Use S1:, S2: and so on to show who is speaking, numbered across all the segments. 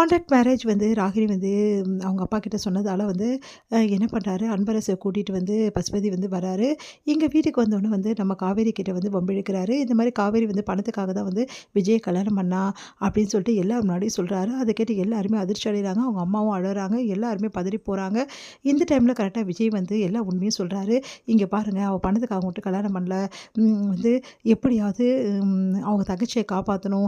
S1: Contract marriage வந்து ராகினி வந்து அவங்க அப்பா கிட்ட சொன்னதால வந்து என்ன பண்ணுறாரு, அன்பரசை கூட்டிகிட்டு வந்து பசுபதி வந்து வராரு. இங்கே வீட்டுக்கு வந்தோடனே வந்து நம்ம காவேரி கிட்ட வந்து வம்பிழுக்கிறாரு. இந்த மாதிரி காவேரி வந்து பணத்துக்காக தான் வந்து விஜயை கல்யாணம் பண்ணா அப்படின்னு சொல்லிட்டு எல்லாரும் முன்னாடியும் சொல்கிறாரு. அதை கேட்டு எல்லாருமே அதிர்ச்சி அடைகிறாங்க. அவங்க அம்மாவும் அழறாங்க. எல்லாருமே பதறி போகிறாங்க. இந்த டைமில் கரெக்டாக விஜய் வந்து எல்லா உண்மையும் சொல்கிறாரு. இங்கே பாருங்கள், அவள் பணத்துக்காக மட்டும் கல்யாணம் பண்ணல, வந்து எப்படியாவது அவங்க தங்கச்சியை காப்பாற்றணும்,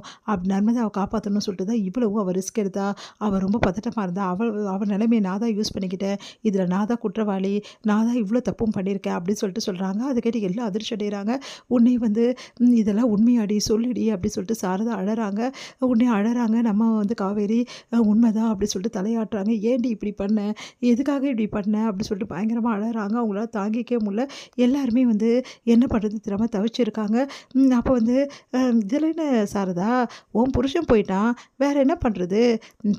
S1: நர்மதாவை காப்பாற்றணும்னு சொல்லிட்டு தான் இவ்வளவும் அவள் ரிஸ்க் எடுத்தா. அவள் ரொம்ப பதட்டமாக இருந்தா. அவள் நிலைமையை நான் தான் யூஸ் பண்ணிக்கிட்டேன். இதில் நான் தான் குற்றவாளி, நான் தான் இவ்வளோ தப்பும் பண்ணியிருக்கேன் அப்படின்னு சொல்லிட்டு சொல்கிறாங்க. அதை கேட்டு எல்லாம் அதிர்ச்சி அடைகிறாங்க. உன்னை வந்து இதெல்லாம் உண்மையாடி சொல்லிடி அப்படின்னு சொல்லிட்டு சாரதா அழறாங்க. உடனே அழறாங்க. நம்ம வந்து காவேரி உண்மைதான் அப்படின்னு சொல்லிட்டு தலையாட்டுறாங்க. ஏன்டி இப்படி பண்ண, எதுக்காக இப்படி பண்ண அப்படின்னு சொல்லிட்டு பயங்கரமாக அழறாங்க. அவங்களால தாங்கிக்கவே முடியல. எல்லாருமே வந்து என்ன பண்ணுறது தெரியாமல் தவிச்சிருக்காங்க. அப்போ வந்து இதில் என்ன சாரதா, உன் புருஷன் போயிட்டான், வேறு என்ன பண்ணுறது,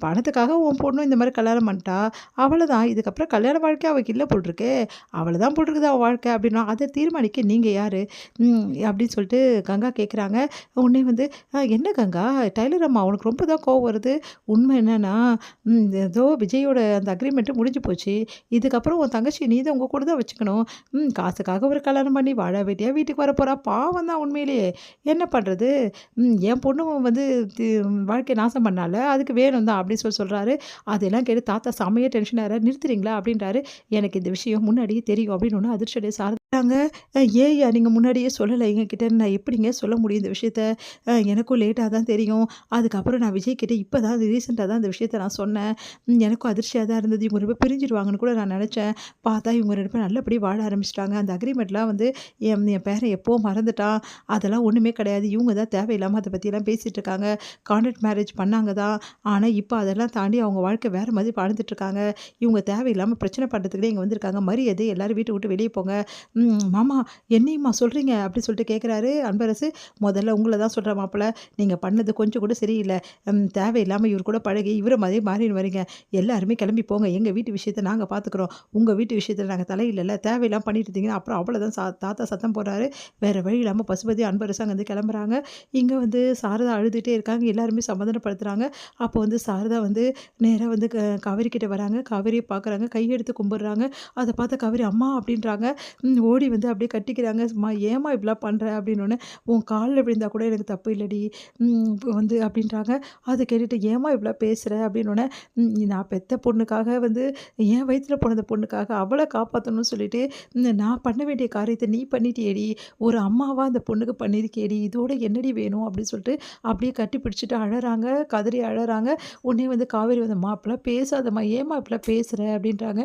S1: பணத்துக்காக உன் பொண்ணும் இந்த மாதிரி கல்யாணம் பண்ணிட்டா, அவ்வளோதான், இதுக்கப்புறம் கல்யாண வாழ்க்கை அவளுக்கு இல்லை போட்டிருக்கே, அவளை தான் போட்டிருக்குது அவள் வாழ்க்கை அப்படின்னா அதை தீர்மானிக்க நீங்கள் யார் அப்படின்னு சொல்லிட்டு கங்கா கேட்குறாங்க. உடனே வந்து என்ன கங்கா, டைலர் அம்மா உனக்கு ரொம்ப தான் கோவம் வருது, உண்மை என்னன்னா ஏதோ விஜயோட அந்த அக்ரிமெண்ட்டு முடிஞ்சு போச்சு, இதுக்கப்புறம் உன் தங்கச்சி நீ தான் உங்கள் கூட தான் வச்சுக்கணும், காசுக்காக ஒரு கல்யாணம் பண்ணி வாழ வேண்டியா வீட்டுக்கு வர போகிறா, பாவம் தான் உண்மையிலேயே, என்ன பண்ணுறது, என் பொண்ணு வந்து வாழ்க்கையை நாசம் பண்ணால, அதுக்கு வேணும் தான் அப்படின்னு சொல்கிறாரு. அதெல்லாம் கேட்டு தாத்தா செமையாக டென்ஷன் ஆகிறாரு. நிறுத்துறீங்களா அப்படின்றாரு. எனக்கு இந்த விஷயம் முன்னாடியே தெரியும் அப்படின்னு ஒன்று அதிர்ச்சியடைய சார்ந்தாங்க. ஏய்யா நீங்கள் முன்னாடியே சொல்லலை எங்ககிட்ட, நான் எப்படிங்க சொல்ல முடியும் இந்த விஷயத்த, எனக்கும் லேட்டாக தான் தெரியும், அதுக்கப்புறம் நான் விஜய் கிட்டே இப்போ தான் ரீசெண்டாக தான் இந்த விஷயத்த நான் சொன்னேன், எனக்கும் அதிர்ச்சியாக தான் இருந்தது, இவங்க ரொம்ப பிரிஞ்சிடுவாங்கன்னு கூட நான் நினச்சேன், பார்த்தா இவங்க ரெண்டு பேரும் நல்லபடி வாழ ஆரம்பிச்சிட்டாங்க, அந்த அக்ரிமெண்ட்லாம் வந்து என் பேரன் எப்போ மறந்துட்டான், அதெல்லாம் ஒன்றுமே கிடையாது, இவங்க தான் தேவையில்லாமல் அதை பற்றியெல்லாம் பேசிகிட்டு இருக்காங்க, கான்ட்ராக்ட் மேரேஜ் பண்ணாங்க தான், ஆனால் இப்போ அதெல்லாம் தாண்டி அவங்க வாழ்க்கை வேறு மாதிரி வாழ்ந்துட்டுருக்காங்க, இவங்க தேவையில்லாமல் பிரச்சனை பண்ணுறதுக்குள்ளே இங்கே வந்திருக்காங்க, மரியாதை எல்லோரும் வீட்டை விட்டு வெளியே போங்க. மாமா என்னையுமா சொல்கிறீங்க அப்படின்னு சொல்லிட்டு கேட்குறாரு அன்பரசு. முதல்ல உங்களை தான் சொல்கிற மாப்பிள்ள, நீங்கள் பண்ணது கொஞ்சம் கூட சரியில்லை, தேவையில்லாமல் இவர் கூட பழகி இவரை மாதிரி மாறின்னு வரீங்க, எல்லாருமே கிளம்பி போங்க, எங்கள் வீட்டு விஷயத்தை நாங்கள் பார்த்துக்குறோம், உங்கள் வீட்டு விஷயத்தில் நாங்கள் தலையில்லை, தேவையில்லாமல் பண்ணிட்டு இருந்தீங்கன்னா அப்புறம் அவ்வளோதான் தாத்தா சத்தம் போடுறாரு. வேறு வழி இல்லாமல் பசுபதி அன்பரசு அங்கே வந்து கிளம்புறாங்க. இங்கே வந்து சாரதா அழுதுகிட்டே இருக்காங்க. எல்லாருமே சமாதானப்படுத்துகிறாங்க. அப்போ வந்து சாரதா வந்து நேராக வந்து காவேரி கிட்ட வராங்க. காவேரியை பார்க்குறாங்க, கையெடுத்து கும்பிட்றாங்க. அதை பார்த்த காவேரி அம்மா அப்படின்றாங்க. ஓடி வந்து அப்படியே கட்டிக்கிறாங்க. ஏமா இப்படிலாம் பண்ணுற அப்படின்னோடனே, உன் காலில் விழுந்தா கூட எனக்கு தப்பு இல்லடி வந்து அப்படின்றாங்க. அதை கேட்டுட்டு ஏமா இப்படிலாம் பேசுகிற அப்படின்னோடனே, நான் பெத்த பொண்ணுக்காக வந்து என் வயிற்றில் போனத பொண்ணுக்காக அவளை காப்பாற்றணும்னு சொல்லிட்டு நான் பண்ண வேண்டிய காரியத்தை நீ பண்ணிட்டியேடி, ஒரு அம்மாவாக அந்த பொண்ணுக்கு பண்ணியிருக்கேடி, இதோட என்னடி வேணும் அப்படின்னு சொல்லிட்டு அப்படியே கட்டி பிடிச்சிட்டு அழறாங்க, கதறி அழறாங்க. உடனே வந்து காவேரி வந்து அப்பெல்லாம் பேசாதம்மா, ஏமா இப்பெல்லாம் பேசுகிற அப்படின்றாங்க.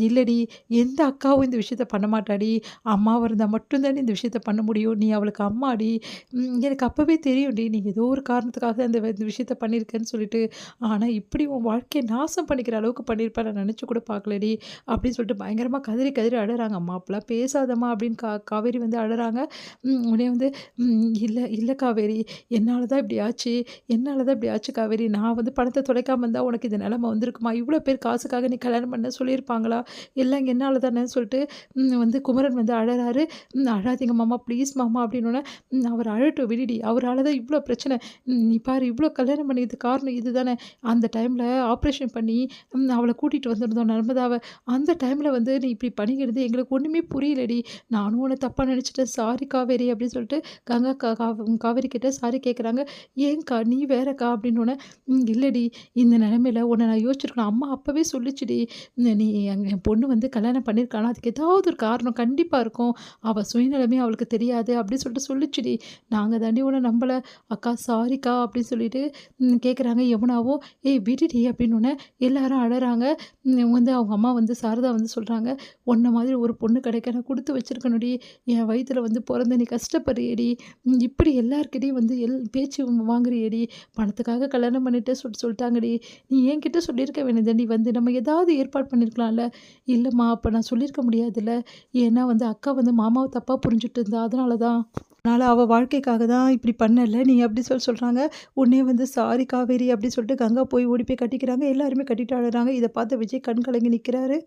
S1: இல்லடி, எந்த அக்காவும் இந்த விஷயத்த பண்ண மாட்டாடி, அம்மாவாக இருந்தால் மட்டும்தானே இந்த விஷயத்த பண்ண முடியும், நீ அவளுக்கு அம்மாடி, எனக்கு அப்போவே தெரியும்டி நீ ஏதோ ஒரு காரணத்துக்காக இந்த விஷயத்த பண்ணியிருக்கேன்னு சொல்லிட்டு, ஆனால் இப்படி உன் வாழ்க்கையை நாசம் பண்ணிக்கிற அளவுக்கு பண்ணியிருப்பேன் நான் நினச்சி கூட பார்க்கலடி அப்படின்னு சொல்லிட்டு பயங்கரமாக கதறி கதறி அழறாங்க. அம்மா அப்பெல்லாம் பேசாதம்மா அப்படின்னு காவேரி வந்து அழறாங்க. உடனே வந்து இல்லை இல்லை காவேரி, என்னால் தான் இப்படி ஆச்சு, என்னால் தான் இப்படி ஆச்சு காவேரி, நான் வந்து பணத்தை தொலைக்காமல் இருந்தால் உனக்கு இந்த நிலமை வந்திருக்குமா, இவ்வளோ பேர் காசுக்காக நீ கல்யாணம் பண்ண சொல்லியிருப்பாங்களா, எல்லாம் என்னால் தானே சொல்லிட்டு வந்து குமரன் வந்து அழறாரு. அழாதீங்க மாமா ப்ளீஸ் மாமா அப்படின்னோடனே, அவர் அழட்டும் விடுடி, அவரால் தான் இவ்வளோ பிரச்சனை, நீ பாரு இவ்வளோ கல்யாணம் பண்ணியது காரணம் இது தானே, அந்த டைமில் ஆப்ரேஷன் பண்ணி அவளை கூட்டிகிட்டு வந்திருந்தோம் நர்மதாவை, அந்த டைமில் வந்து நீ இப்படி பண்ணிக்கிறது எங்களுக்கு ஒன்றுமே புரியலடி, நானும் உன்னை தப்பாக நினச்சிட்டேன், சாரி காவேரி அப்படின்னு சொல்லிட்டு கங்கா காவேரி கிட்ட சாரி கேட்குறாங்க. ஏன்க்கா நீ வேறக்கா அப்படின்னோடனே, இல்லடி இந்த நிலமையில உன்னை நான் யோசிச்சிருக்கணும், அம்மா அப்போவே சொல்லிச்சுடி, நீ என் பொண்ணு வந்து கல்யாணம் பண்ணியிருக்கானா அதுக்கு ஏதாவது ஒரு காரணம் கண்டிப்பாக இருக்கும், அவள் சுயநிலைமே அவளுக்கு தெரியாது அப்படின்னு சொல்லிட்டு சொல்லிச்சுடி, நாங்கள் தாண்டி உன்னை நம்பலை, அக்கா சாரிக்கா அப்படின்னு சொல்லிட்டு கேட்குறாங்க. யமுனாவும் ஏய் விடுடி அப்படின்னோடனே எல்லாரும் அழறாங்க. வந்து அவங்க அம்மா வந்து சாரதா வந்து சொல்கிறாங்க, உன்ன மாதிரி ஒரு பொண்ணு கிடைக்க நான் கொடுத்து வச்சிருக்கணும்டி, என் வயிற்றில் வந்து பிறந்த நீ கஷ்டப்படுறியடி, இப்படி எல்லாருக்கிட்டையும் வந்து பேச்சு வாங்குறியடி, பணத்துக்காக கல்யாணம் பண்ணிட்டு சொல்லிட்டாங்கடி, நீ என்கிட்ட சொல்லியிருக்க வேண்டியதாண்டி, வந்து நம்ம ஏதாவது ஏற்பாடு பண்ணியிருக்கலாம்ல, இல்லைம்மா அப்போ நான் சொல்லியிருக்க முடியாதுல்ல, ஏன்னா வந்து அக்கா வந்து மாமாவை தப்பாக புரிஞ்சுட்டு இருந்தா, அதனால தான், அதனால் அவள் வாழ்க்கைக்காக தான் இப்படி பண்ணலை நீ அப்படி சொல்கிறாங்க. உடனே வந்து சாரி காவேரி அப்படி சொல்லிட்டு கங்கா போய் ஓடி போய் கட்டிக்கிறாங்க. எல்லாருமே கட்டிட்டு அழுறாங்க. இதை பார்த்து விஜய் கண் கலங்கி நிற்கிறாரு.